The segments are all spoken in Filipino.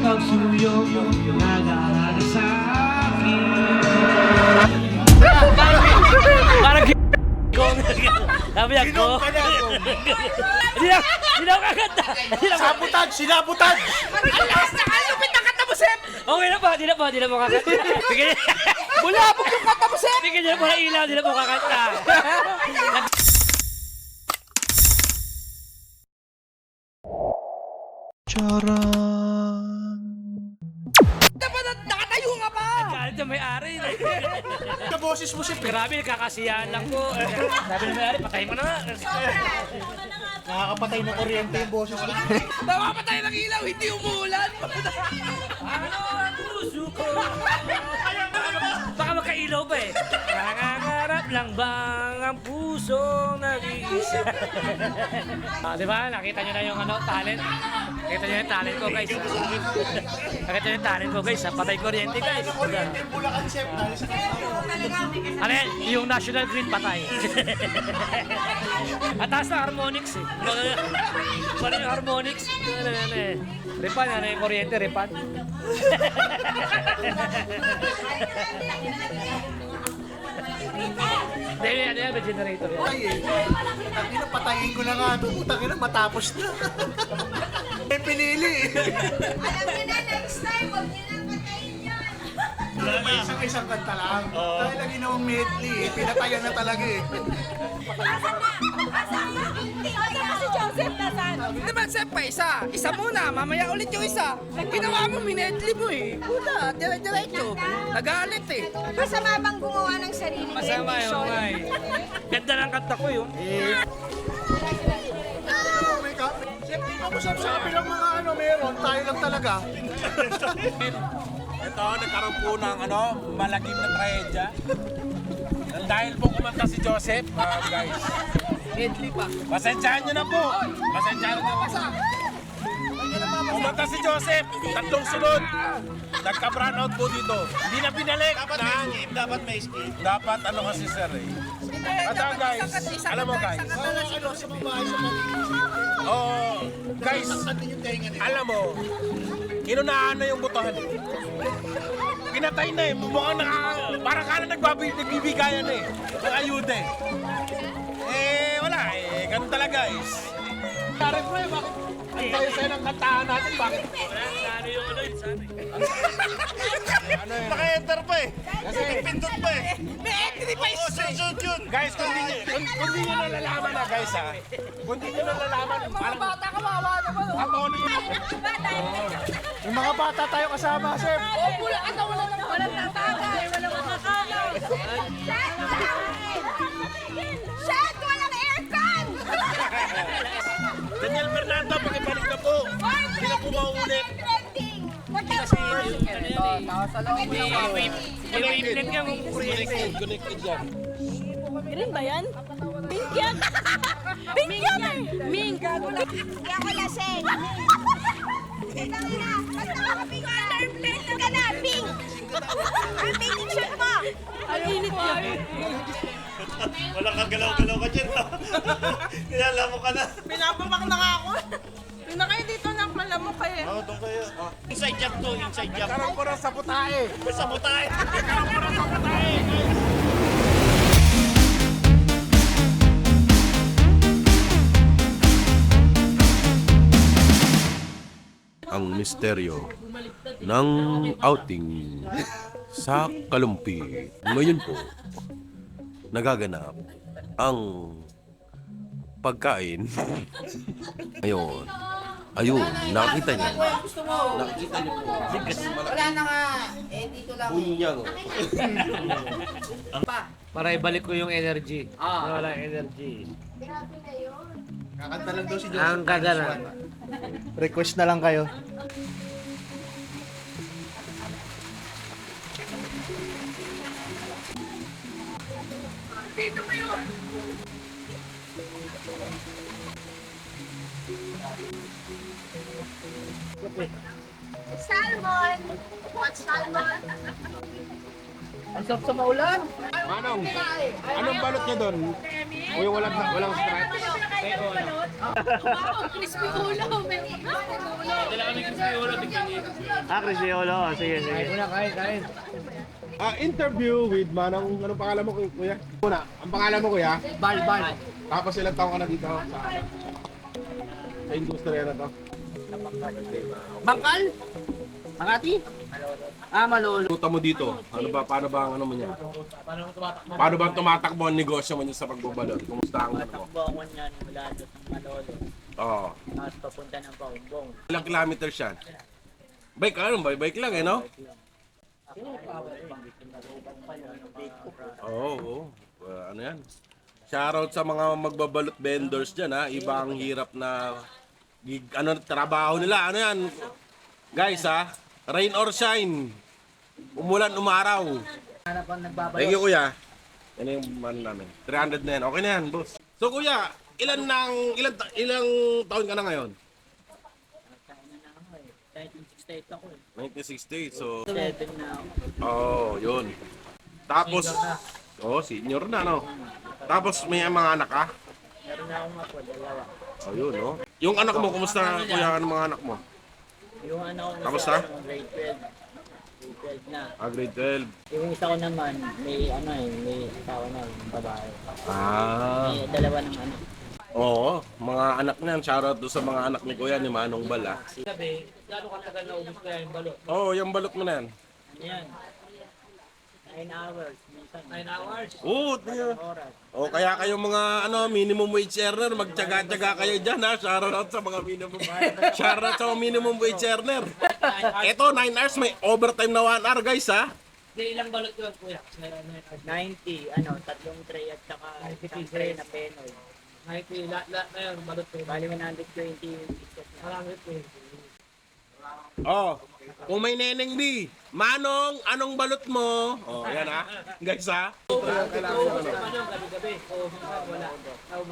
pagsuyong nag-aaral sa akin. Parang sabi ako. Hindi na kakanta. Sabotage! Sinabotage! Ang lakas na kalupit na kata mo, Sep! Okay na po, di na po kakanta. Bigyan Bulabog yung kata mo, Sep! niyo na po ng ilaw, di na po kakanta. Dapat nakatayo ka pa! Galit na may-ari. Sa boses mo, Sep. Grabe, nagkakasiyahan lang po. Sabi ng may-ari, patayin mo na nga. Nakakapatay ng kuryente yung boses mo. Namapatay ng ilaw, hindi umuulan! Ano ang puso ko? Baka magkailaw pa eh. Nangangarap lang bang ang puso nag-iisa? Di ba? Nakita nyo na yung talent? Nakita nyo yung talent ko, guys. Nakita nyo yung talent ko, guys. Patay kuryente, guys. Kuryente yung Bulacan, Sep. Dahil sa Ano yan? Yung National Grid patay. At taas na harmonics eh. Ano yung harmonics? Repan, ano yung kuryente, repan? Hindi, ano yan, may generator yan. Ay, Tangina, patayin ko na nga ito. Tangina, matapos na. May pinili eh. Alam niyo na, next time, huwag niyo nang patayin yan. Isang kanta lang. Dahil lagi namang medley eh. Pinatayan na talaga eh. Asa na si Joseph, nasaan? Hindi ba, Sep, pa isa? Isa muna, mamaya ulit yung isa. Ginawa mo, minedli mo eh. Puta, dire-diretso. Nagalit eh. Masama bang gumawa ng sarili Masama yun, ngay. Ganda ng kanta ko yun. Sep, di ba mo sabi lang mga meron. Tayo lang talaga. Ito, nagkaroon po ng malagim na trahedya. Dahil po kumanta si Joseph, guys. Medley pa. Pasensyahan nyo na po. Pasensyahan nyo na po. Kumanta si Joseph, tatlong sunod. Nagka-brown out po dito. Hindi na binalik. Dapat may skip. Dapat kasi sir eh. At guys, alam mo guys. Sa babae, sa paligid. Oh, guys, alam mo, inunahan na yung botohan eh. Pinatay na eh, mukhang parang kala nagbibigayan eh. Ng ayuda eh. Wala eh, ganun talaga guys. Kare bro, bakit? Ang tayo ng kantahan natin, bakit? Ano yung sabi? Naka-enter pa eh. Kasi pindot pa eh. May entry pa isa. Sunod yun. Guys, kung di nyo nalalaman na guys ha. Kung di nyo nalalaman, parang Bata ka, wawa naman. ang tono yun. Yung mga bata tayo kasama, Sep. Oh, pula ka na, walang tatagay, walang makakalaw. Shit! Walang aircon! Daniel Fernando, pakibalik na po. Hindi na po mauulit. Trending! What the May wavelet nga kung kuryente. Connected yan. Green ba yan? Pink yan! Pink yan eh! Mink! Hindi ako lasing. Tangina, ba't nakaka-pink ka? Pink ka na, pink! Ang pink shirt mo! Ang init yan! Wala kang galaw-galaw ka dyan. Kilala mo ka na. Pinapamak na nga ako. Pinakay dito ng malamok eh. Oo, doon kayo. Inside job to, inside job. Karoon ko na sa putahe. Sa butay. Ang misteryo ng outing sa Kalumpi. Ngayon po, nagaganap ang pagkain. Ngayon, ayun, nakita niyo. Nakita niyo po. Wala na nga. Eh, dito lang. Bunyang. Para ibalik ko yung energy. Wala energy. Kakanta lang daw si Joseph. Ang kagana. Request na lang kayo. Salmon! What salmon? Ang sarap sa maulan. Manong, anong balot niya doon? O yung walang stripe? Crispy ulo! May ulo! Cristiolo. Sige, sige. Interview with Manong, anong pangalan mo kuya? Una, ang pangalan mo kuya? Bal. Tapos ilang taon ka na dito sa industriya na to? Bangkal? Makati? Malolo. Puta mo dito, paano ba ang ano mo niya? Paano ba tumatakbo ang negosyo mo niya sa pagbabalot? Kumusta ang ano mo? Takbo ako niyan mula doon sa Malolo. Oo. Tapos papunta ng Paumbong. Ilang kilometers yan? Bike bike lang no? Oo. Ano yan? Shoutout sa mga magbabalot vendors dyan ha. Iba ang hirap na trabaho nila. Ano yan? Guys ha, rain or shine. Umulan, umaraw. Thank you kuya. Yan yung man namin. 300 na yan. Okay na yan, boss. So kuya, ilang taon ka na ngayon? 1968 ako 1968. So 7 na ako. yun. Tapos senior na no. Tapos may mga anak ka? Meron na akong ako, dalawa. Yun no. Yung anak mo, kumusta kuya ang mga anak mo? Yung ano ko Kamusta? grade 12. Grade 12 na. Grade 12. Yung isa ko naman, may asawa na, yung babae. May dalawa ng anak. Oo, mga anak niyan. Shoutout doon sa mga anak ni kuya ni Manong Bala. Gabi, gano'ng katagal na ubus kaya yung balot? Yung balot mo na yan. Ano yan? 9 hours. Minsan 9 hours. oras. Kaya kayong mga minimum wage earner, magtiyaga-tiyaga kayo dyan ha. Shoutout sa mga Shoutout sa mga minimum wage earner. Ito, 9 hours, may overtime na 1 hour guys ha. Hindi, ilang balot yun, kuya? 90, tatlong tray at saka isang tray na penoy. 90, lahat na yun, balot ko. Bali 120 yung ticket na. Marami po yun. Kung may neneng B, Manong, anong balot mo? Yan ha. Guys ha. Gabi-gabi.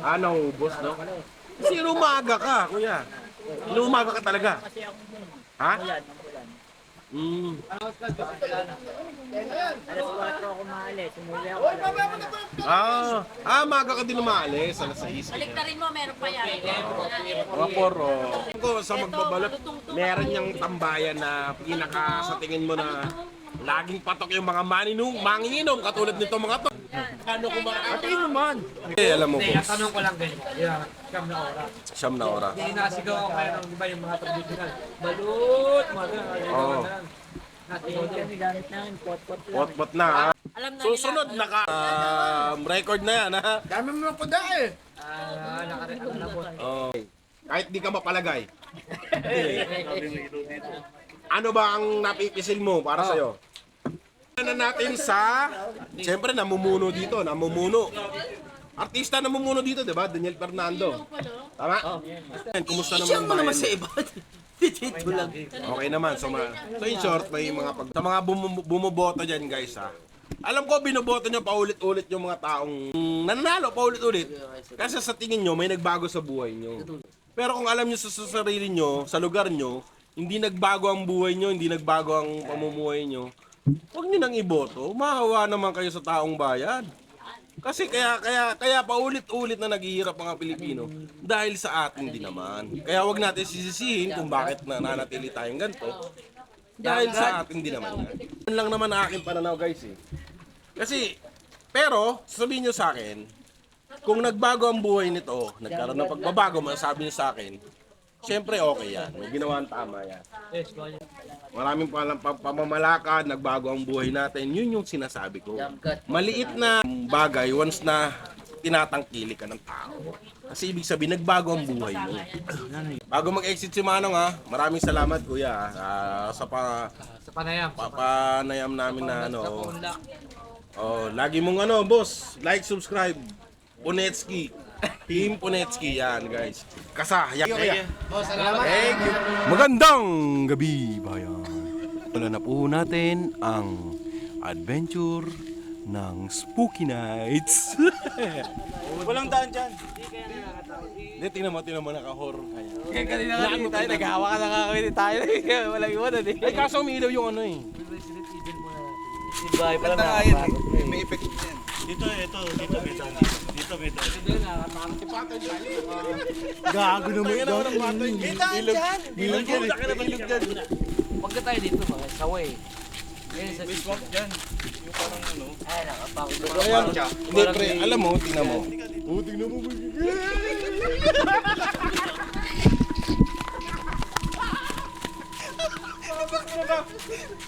Wala. Ubos no? Kasi umaga ka, kuya. Inumaga ka talaga. Kasi ako Ha? ulan. Alas 4 ako maalis. Sumuli ako. Maga ka din umaalis. Alas 6. Baliktarin mo, meron pa yan. Raporo. Sa magbabalot, meron niyang tambayan na pinaka sa tingin mo na laging patok yung mga manginginom katulad nito mga to. Ano kung bakit naman? Alam mo Hindi, po. ang tanong ko lang ganyan. Yung siyam na oras. Siyam na oras. Hindi nasigaw ako kaya ng iba yung mga traditional. Balot, mga Ayun kami gamit namin. Pot-pot lang. Pot-pot na. Alam na Susunod, record na yan ha. Dami mo ng kuda eh. nakarecord na po. Kahit di ka mapalagay. Ano ba ang napipisil mo para sa'yo? Na natin sa, siyempre namumuno dito, Artista namumuno dito, di ba? Daniel Fernando. Tama? Kumusta naman ba? Naman sa iba. Dito lang. Okay naman. So in short, may mga sa mga bumoboto dyan guys ha. Alam ko binoboto nyo paulit-ulit yung mga taong nananalo paulit-ulit. Kasi sa tingin nyo may nagbago sa buhay nyo. Pero kung alam nyo sa sarili nyo, sa lugar nyo, hindi nagbago ang buhay nyo, hindi nagbago ang pamumuhay nyo, huwag nyo nang iboto. Maawa naman kayo sa taong bayan. Kasi kaya paulit-ulit na naghihirap mga Pilipino dahil sa atin din naman. Kaya wag natin sisisihin kung bakit nananatili tayong ganito. Dahil sa atin din naman yan. Yun lang naman ang aking pananaw guys eh. Kasi, pero sabihin nyo sa akin, kung nagbago ang buhay nito, nagkaroon ng pagbabago, masasabi nyo sa akin, siyempre okay yan. May ginawang tama yan. Maraming pamamalakad, nagbago ang buhay natin. Yun yung sinasabi ko. Maliit na bagay once na tinatangkili ka ng tao. Kasi ibig sabihin, nagbago ang buhay mo. Bago mag-exit si Manong ha, maraming salamat kuya sa Panayam. panayam namin na lagi mong boss, like, subscribe. Punetsky. Team Punetsky yan guys. Kasaya. Thank you. Magandang gabi bayan. Wala na po natin ang adventure ng Spooky Nights. Walang daan dyan. Hindi, tingnan mo naka-horror kaya. Kaya kanina nga tayo, naghahawa ka na kakawin tayo. Walang iwanan eh. Ay kaso umiilaw yung Bahay pala na. May effect yan. Dito, may dito. Gago naman doon. Huwag ka tayo dito mga saway. May swamp dyan. Ay, nakapang. Hindi, pre, alam mo, tingnan mo.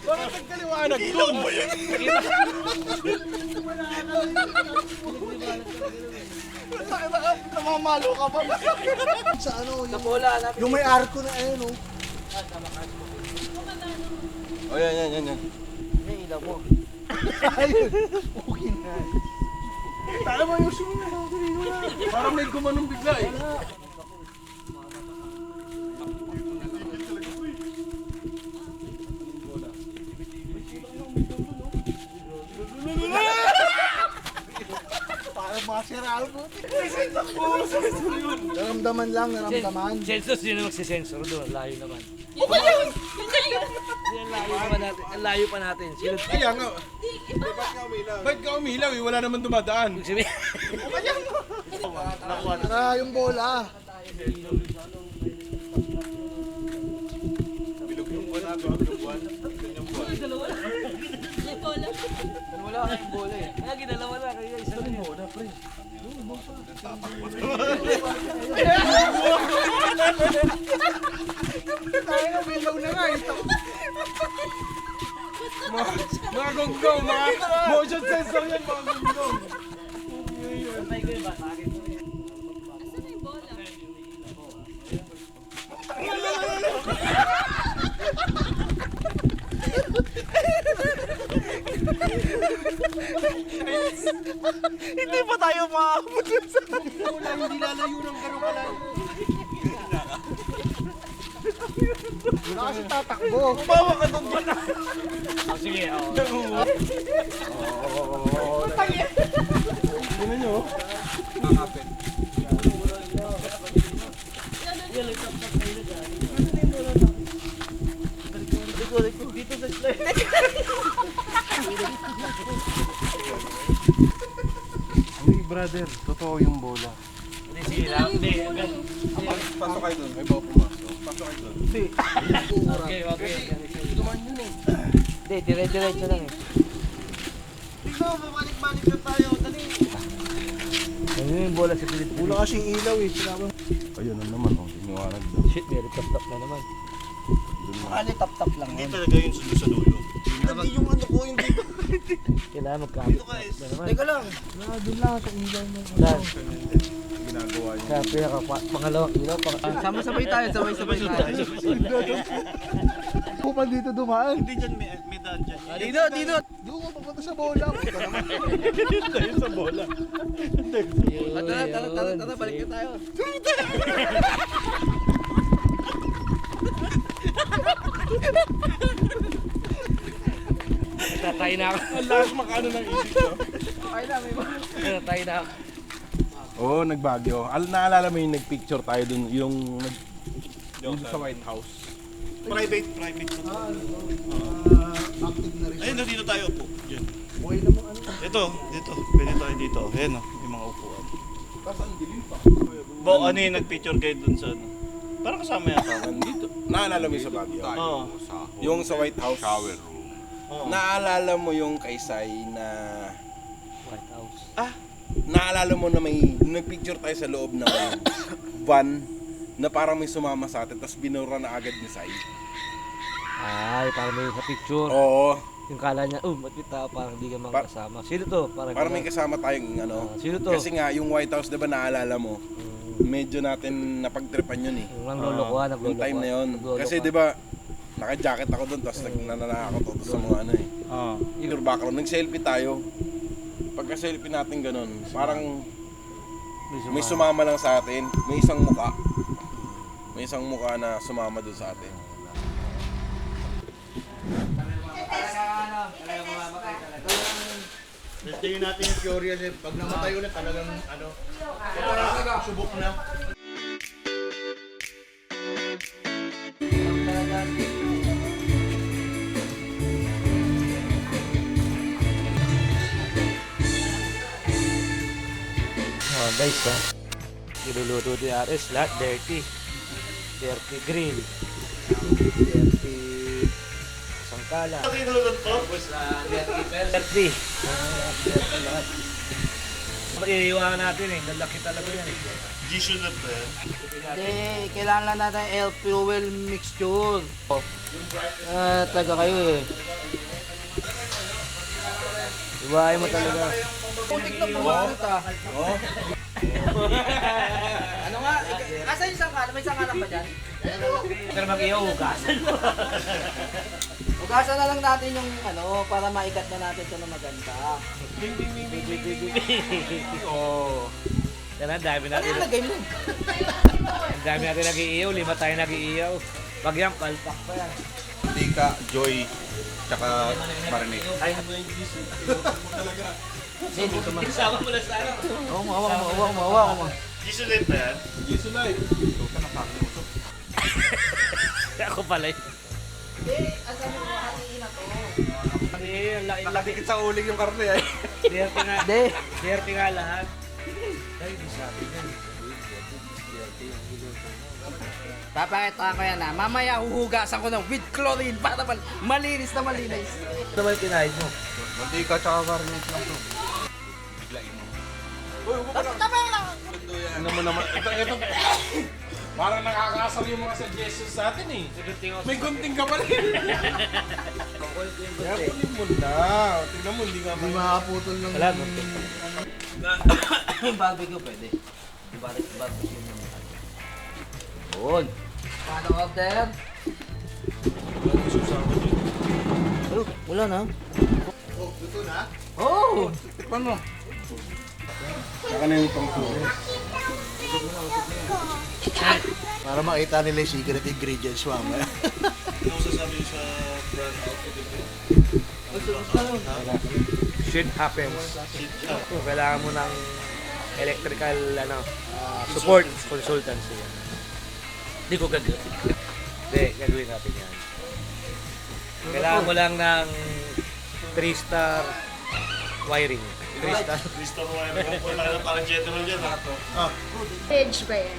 Bakit nagkaliwanag doon? Namamalo ka ba? Sa ano, Sa bola, yung may arko na ayun, oh. O, yan. may ilaw mo. Ayun. Okay na. Tayo mo yung sumuna. Parang may gumanong bigla eh. Parang masiraan mo. Naramdaman lang, naramdaman. Census, yun ang magsisensor doon. Layo naman. Yun na yun! Yun na yun! Ang layo pa natin. Ang layo pa natin. Sino? Kaya nga, ba't ka umihilaw eh? Wala naman dumadaan. Sabi, Tara, yung bola. May bola. Wala kayong bola eh. ah, ginalawa na. Kaya isa rin mo. Tayo na, may ilaw na nga. Mga gonggong, mga motion sensor yan, mga gonggong. Asan na yung bola? Hindi pa tayo maabot sa bola. Hindi lalayo ng gano'n kalayo. Wala kasi tatakbo. Bawa ka doon ba na? Oh, sige. Tingnan nyo. Hindi, brother. Totoo yung bola. Hindi, sige lang. Hindi. Pasok kayo doon. May bawa pumasok. Pasok kayo doon. Okay. Hindi, dire-diretso lang eh. Ikaw, babalik-balik na tayo. Dali. Ano yung bola sa pilit? Wala kasing ilaw eh. Ayun na naman, oh. Siniwarag daw. Shit, meron tap-tap na naman. Akala tap-tap lang. Hindi talaga yun sa dulo. Hindi yung ano ko, hindi. Kailangan magkamit na naman. Teka lang. Doon lang sa ilaw mo. Dan, Ginagawa yun. sa pangalawang ilaw. Sama-sabay tayo, sabay-sabay tayo. Pupan dito dumaan. Hindi dyan, may daan dyan. Dito. Doon ko papunta sa bola. Ito naman. Tayo sa bola. Tara, balik na tayo. Tatay na ako. Ang lakas makano ng isip ko. Tatay na ako. Oo, nagbagyo. Naalala mo yung nagpicture tayo dun, yung sa White House. Private. Active na rin. Ayun, dito tayo po. Diyan. Buhay na mo ano. Ito. Pwede tayo dito. Ayan o, yung mga upuan. Tapos ang dilim pa. Ano yung nagpicture kayo dun sa ano? Parang kasama yata. Dito. Naalala mo yung sa Baguio? Oo. Yung sa White House. Shower room. Oo. Naalala mo yung kay Sai na... White House. Naalala mo na may nagpicture tayo sa loob ng van na parang may sumama sa atin tapos binura na agad ni Sai. Ay, parang may sa picture. Oo. Yung kala niya, matwit tao, parang di ka mga kasama. Sino to? Parang may kasama tayong ano. Sino to? Kasi nga yung White House 'di ba naalala mo? Medyo natin napagtripan yun eh. Yung naglolokohan, Yung time na yun. Kasi 'di ba naka-jacket ako doon tapos nananakot ako sa mga ano eh. Oo. Your background, nag-selfie tayo. Pagka-selfie natin ganun, parang may sumama lang sa atin. May isang muka. May isang muka na sumama doon sa atin. Tingnan natin yung curious eh. Pag namatay ulit talagang ano. Subok na. guys ha. Niluluto ni Ares lahat dirty. Dirty grill. Dirty sangkala. Dirty. Lahat. Iiwanan natin eh. Lalaki talaga yan eh. Hindi, kailangan lang natin L fuel mixture. Taga kayo eh. Iwain mo talaga. Putik na bumanot ah. Ano nga? Asan yung sangkala? May sangkala pa dyan? Pero mag-iyaw, hugasan mo. Ugasan na lang natin yung ano, para maikat na natin ito na maganda. Oo. Yan ang dami Ano natin. yung lagay mo? Ang dami natin nag-iiyaw. 5 tayo nag-iiyaw. Pag yan, palpak pa yan. Tika, Joy, tsaka Marinig. Ay, dito man. Isama mo na sa ano. Oo, mawa mo. Ako pala yun. Hindi, asan mo hatiin na to? Nakadikit sa uling yung karne ay. Dirty nga. Hindi. Dirty nga lahat. Ay, di sabi yan. Papakita ko yan ah. Mamaya huhugasan ko ng with chlorine para malinis na malinis. Ito ba yung kinain mo? Mantika tsaka garnish lang to. Tama lang. Ano mo naman, ito, parang nakakaasar yung mga suggestions sa atin eh. May gunting ka pala. Kaya kunin mo na. Tingnan mo, hindi nga Hindi makaputol ng... Wala, no? Barbecue pwede. Barbecue naman. Yun. Paano order? Oh, wala na. Oh, luto na? Oh! Tikman mo. Saka na yung pangkuro. Para makita nila yung secret ingredients mamaya. Shit happens. Kailangan mo ng electrical support consultancy. Hindi ko gagawin. Hindi, gagawin natin yan. Kailangan mo lang ng 3-star wiring. 3-star. Coverage ba yan?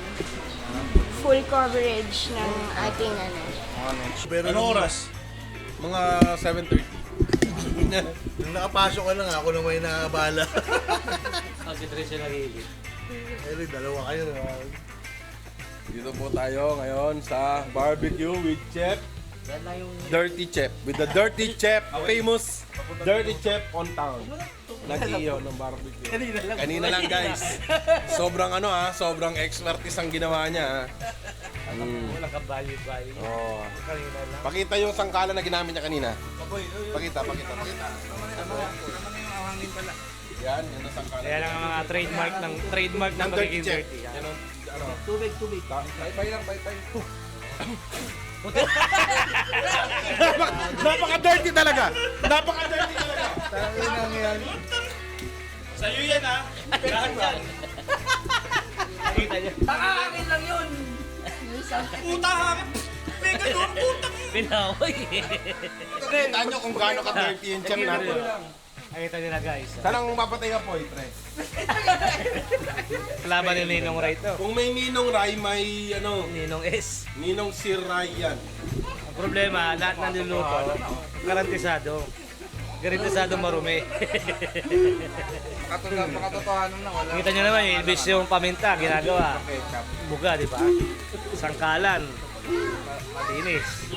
Full coverage ng ating ano. Pero Anong oras? Mga 7:30. Nung nakapasok ka lang ako nung may nakabala. Kasi 3 siya nagigit. Pero dalawa kayo. Dito po tayo ngayon sa barbecue with Chef. Dirty Chef. With the Dirty Chef. Famous Dirty Chef on town. Nag-iiyaw ng barbecue. Kanina lang guys. Sobrang sobrang expertise ang ginawa niya. Wala ka value. Oh. Kanina lang. Pakita yung sangkala na ginamit niya kanina. Pakita. Yan ang sangkala. Kaya lang ang mga trademark ng pagiging dirty. Yan ang Tubig. Pay. Napaka-dirty talaga. Sa'yo yan ha. Lahat yan. Nakita niyo. Nakakakin lang yun. Puta ha. Mega doon, puta. Pinahoy. Kita nyo kung gaano ka-dirty yung chef natin. Nakita niyo na guys. Saan ang mapatay ka po, pre? Laban ni Ninong Ray to. Kung may Ninong Ray, may Ninong S. Ninong Sir Ray yan. Ang problema, lahat ng niluto, garantisado. Garantisado marumi. Makatotohanan na wala. Kita nyo naman, imbis yung paminta, ginagawa. Buga, di ba? Sangkalan. Malinis.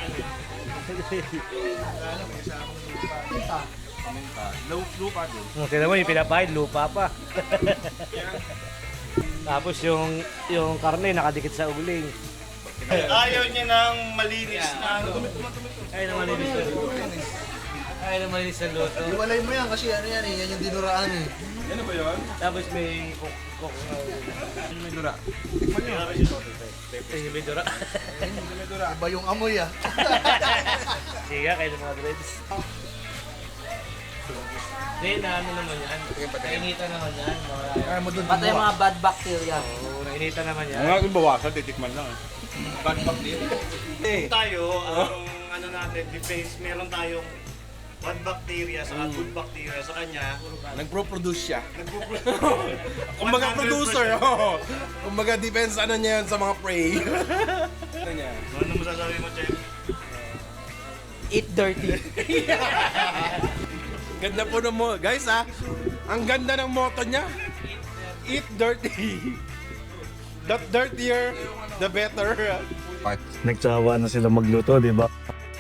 Lupa din. Tingnan mo, yung pinapahid, lupa pa. Tapos yung karne nakadikit sa uling. Ayaw niya ng malinis na Ay, na malinis na luto. Ay, na malinis na luto. Iwalay mo yan kasi ano yan eh. Yan yung dinuraan eh. Yan ba yun? Tapos may cook. May dura. Ay, may dura. Iba yung amoy ah. Siga, kayo ng mga dreads. Hindi, na ano naman yan. Nainitan naman yan. Kaya mo dun Patay mga bad bacteria. Oo, nainitan naman yan. Mga bawasan, titikman lang. Bad back din. tayo, ang ano natin, the face, meron tayong Bad bacteria sa good bacteria sa kanya. Nagpro-produce siya. Kumbaga producer, oh. Kumbaga depends ano niya yun sa mga prey. Ano niya? Ano masasabi mo, Chef? Eat dirty. Ganda po ng mo. Guys ha, ang ganda ng motto niya. Eat dirty. The dirtier, the better. Nagsawa na sila magluto, di ba?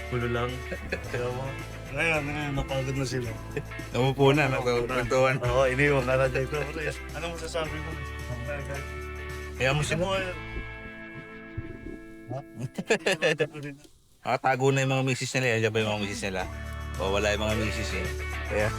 Pulo lang. Ngayon, napagod na sila. Namupo na, nagkwentuhan. Oo, iniwan ka na dito. Anong masasabi mo? Kaya mo sila. Tago na yung mga misis nila. Yan ba yung mga misis nila? O wala yung mga misis eh. Kaya